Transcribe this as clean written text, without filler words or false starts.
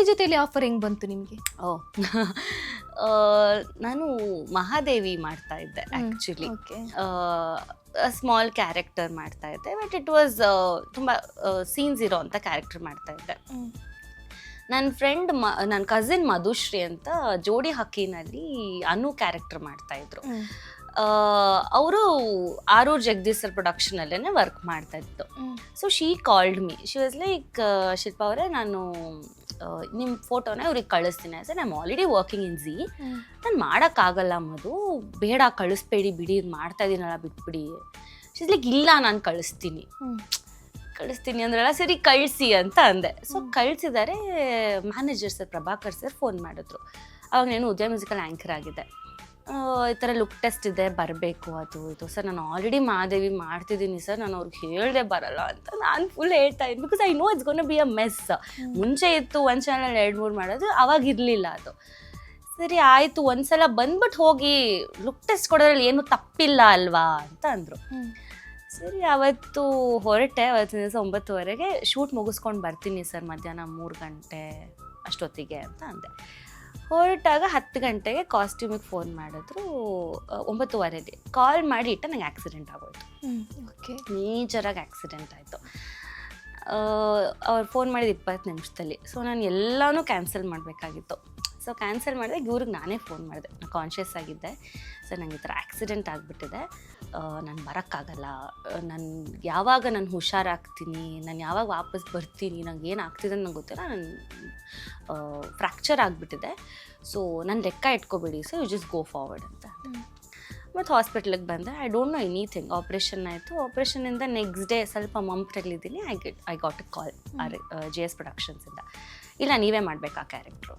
ಜೊತೆಲಿ ಆಫರ್ ಹೆಂಗ್ ಬಂತು ನಿಮ್ಗೆ? ಓ ನಾನು ಮಹಾದೇವಿ ಮಾಡ್ತಾ ಇದ್ದೆ ಆ್ಯಕ್ಚುಲಿ. ಓಕೆ. ಸ್ಮಾಲ್ ಕ್ಯಾರೆಕ್ಟರ್ ಮಾಡ್ತಾ ಇದ್ದೆ, ಬಟ್ ಇಟ್ ವಾಸ್ ತುಂಬ ಸೀನ್ಸ್ ಇರೋ ಅಂಥ ಕ್ಯಾರೆಕ್ಟರ್ ಮಾಡ್ತಾ ಇದ್ದೆ. ನನ್ನ ಫ್ರೆಂಡ್ ನನ್ನ ಕಸಿನ್ ಮಧುಶ್ರೀ ಅಂತ ಜೋಡಿ ಹಕ್ಕಿನಲ್ಲಿ ಅನು ಕ್ಯಾರೆಕ್ಟರ್ ಮಾಡ್ತಾಯಿದ್ರು. ಅವರು ಆರೂರ್ ಜಗದೀಶ್ ಸರ್ ಪ್ರೊಡಕ್ಷನಲ್ಲೇ ವರ್ಕ್ ಮಾಡ್ತಾ ಇತ್ತು. So she called me, she was like, Shilpa ಅವರೇ ನಾನು ನಿಮ್ಮ ಫೋಟೋನ ಇವ್ರಿಗೆ ಕಳಿಸ್ತೀನಿ sir, I am already working in Zee, ನಾನು ಮಾಡೋಕ್ಕಾಗಲ್ಲ ಮಧು, ಬೇಡ ಕಳಿಸ್ಬೇಡಿ ಬಿಡಿ, ಇದು ಮಾಡ್ತಾ ಇದ್ದೀನಲ್ಲ ಬಿಟ್ಬಿಡಿ. ಶೀಸ್ ಲೈಕ್ ಇಲ್ಲ ನಾನು ಕಳಿಸ್ತೀನಿ ಅಂದ್ರಲ್ಲ, ಸರಿ ಕಳಿಸಿ ಅಂತ ಅಂದೆ. ಸೊ ಕಳಿಸಿದ್ದಾರೆ. Manager sir Prabhakar sir phone ಮಾಡಿದ್ರು. ಅವಾಗ ನಾನು ಉದಯ ಮ್ಯೂಸಿಕಲ್ ಆ್ಯಂಕರ್ ಆಗಿದ್ದೆ. ಈ ಥರ ಲುಕ್ ಟೆಸ್ಟ್ ಇದೆ, ಬರಬೇಕು ಅದು ಇದು. ಸರ್ ನಾನು ಆಲ್ರೆಡಿ ಮಹಾದೇವಿ ಮಾಡ್ತಿದ್ದೀನಿ ಸರ್, ನಾನು ಅವ್ರಿಗೆ ಹೇಳಿದೆ ಬರಲ್ಲ ಅಂತ ನಾನು ಫುಲ್ ಹೇಳ್ತಾ ಇದ್ದೀನಿ. Because I know it's gonna be a mess. ಮುಂಚೆ ಇತ್ತು ಒಂದು ಚಾನಲ್ 2-3 ಮಾಡೋದು, ಅವಾಗ ಇರಲಿಲ್ಲ ಅದು. ಸರಿ ಆಯಿತು, ಒಂದ್ಸಲ ಬಂದ್ಬಿಟ್ಟು ಹೋಗಿ ಲುಕ್ ಟೆಸ್ಟ್ ಕೊಡೋದ್ರಲ್ಲಿ ಏನು ತಪ್ಪಿಲ್ಲ ಅಲ್ವಾ ಅಂತ ಅಂದರು. ಸರಿ ಅವತ್ತು ಹೊರಟೆ. ಅವತ್ತಿನ ದಿವಸ 9:30ಗೆ ಶೂಟ್ ಮುಗಿಸ್ಕೊಂಡು ಬರ್ತೀನಿ ಸರ್, ಮಧ್ಯಾಹ್ನ 3 ಗಂಟೆ ಅಷ್ಟೊತ್ತಿಗೆ ಅಂತ ಅಂದೆ. ಹೊರಟಾಗ 10 ಗಂಟೆಗೆ ಕಾಸ್ಟ್ಯೂಮಿಗೆ ಫೋನ್ ಮಾಡಿದ್ರು. 9:30ಗೆ ಕಾಲ್ ಮಾಡಿ ಇಟ್ಟ ನಂಗೆ ಆ್ಯಕ್ಸಿಡೆಂಟ್ ಆಗೋಯ್ತು. ಓಕೆ. ಮೇಜರಾಗಿ ಆ್ಯಕ್ಸಿಡೆಂಟ್ ಆಯಿತು. ಅವ್ರು ಫೋನ್ ಮಾಡಿದ 20 ನಿಮಿಷದಲ್ಲಿ. ಸೊ ನಾನು ಎಲ್ಲನೂ ಕ್ಯಾನ್ಸಲ್ ಮಾಡಬೇಕಾಗಿತ್ತು. ಸೊ ಕ್ಯಾನ್ಸಲ್ ಮಾಡಿದೆ. ಇವ್ರಿಗೆ ನಾನೇ ಫೋನ್ ಮಾಡಿದೆ, ನಾನು ಕಾನ್ಷಿಯಸ್ ಆಗಿದ್ದೆ. ಸರ್ ನಂಗೆ ಈ ಥರ ಆ್ಯಕ್ಸಿಡೆಂಟ್ ಆಗಿಬಿಟ್ಟಿದೆ, ನಾನು ಬರೋಕ್ಕಾಗಲ್ಲ, ನಾನು ಯಾವಾಗ ನಾನು ಹುಷಾರಾಗ್ತೀನಿ, ನಾನು ಯಾವಾಗ ವಾಪಸ್ ಬರ್ತೀನಿ, ನಂಗೆ ಏನು ಆಗ್ತಿದೆ ನಂಗೆ ಗೊತ್ತಿಲ್ಲ, ನಾನು ಫ್ರ್ಯಾಕ್ಚರ್ ಆಗಿಬಿಟ್ಟಿದೆ, ಸೊ ನಾನು ಲೆಕ್ಕ ಇಟ್ಕೊಬೇಡಿ sir, you just go forward ಅಂತ. ಮತ್ತು ಹಾಸ್ಪಿಟ್ಲಿಗೆ ಬಂದೆ. I don't know anything. Operation ಆಯಿತು. ಆಪ್ರೇಷನಿಂದ ನೆಕ್ಸ್ಟ್ ಡೇ ಸ್ವಲ್ಪ ಮಂಪ್ರಲ್ಲಿದ್ದೀನಿ. I got a call GS ಪ್ರೊಡಕ್ಷನ್ಸಿಂದ, ಇಲ್ಲ ನೀವೇ ಮಾಡಬೇಕಾ ಕ್ಯಾರೆಕ್ಟ್ರು.